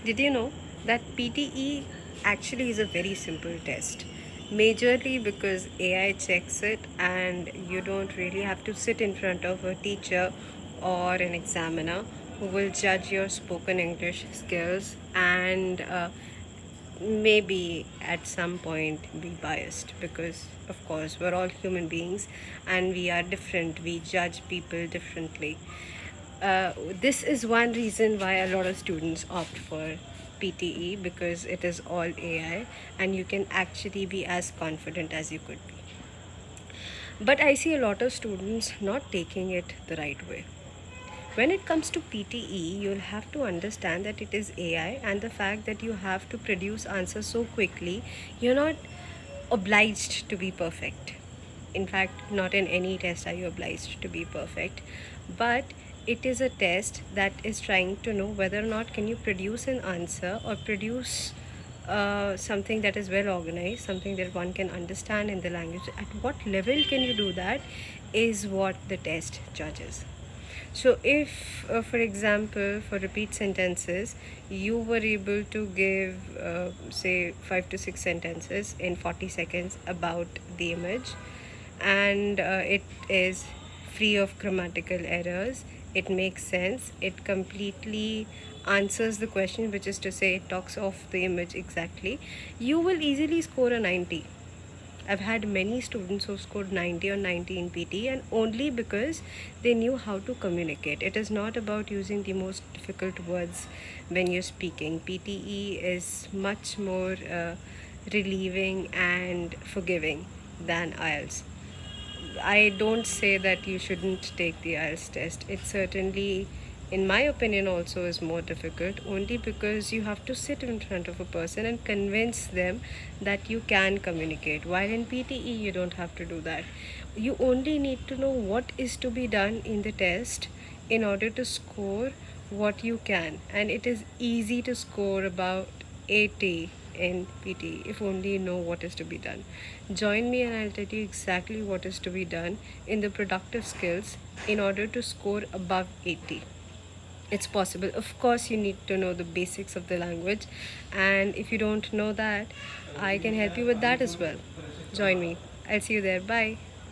Did you know that PTE actually is a very simple test? Majorly because AI checks it and you don't really have to sit in front of a teacher or an examiner who will judge your spoken English skills and maybe at some point be biased, because of course we're all human beings and we are different, we judge people differently. This is one reason why a lot of students opt for PTE, because it is all AI and you can actually be as confident as you could be. But I see a lot of students not taking it the right way. When it comes to PTE, you'll have to understand that it is AI, and the fact that you have to produce answers so quickly, you're not obliged to be perfect. In fact, not in any test are you obliged to be perfect, but it is a test that is trying to know whether or not can you produce an answer or produce something that is well organized, something that one can understand in the language. At what level can you do that is what the test judges. So, if, for example, for repeat sentences, you were able to give, say, 5 to 6 sentences in 40 seconds about the image, and it is free of grammatical errors, it makes sense, it completely answers the question, which is to say, it talks of the image exactly, you will easily score a 90. I've had many students who scored 90 or 90 in PT, and only because they knew how to communicate. It is not about using the most difficult words when you're speaking. PTE is much more relieving and forgiving than IELTS. I don't say that you shouldn't take the IELTS test. It certainly, in my opinion, also is more difficult, only because you have to sit in front of a person and convince them that you can communicate. While in PTE, you don't have to do that. You only need to know what is to be done in the test in order to score what you can. And it is easy to score about 80 in PT if only you know what is to be done. Join me and I'll tell you exactly what is to be done in the productive skills in order to score above 80. It's possible. Of course, you need to know the basics of the language, and if you don't know that, I can help you with that as well. Join me. I'll see you there. Bye.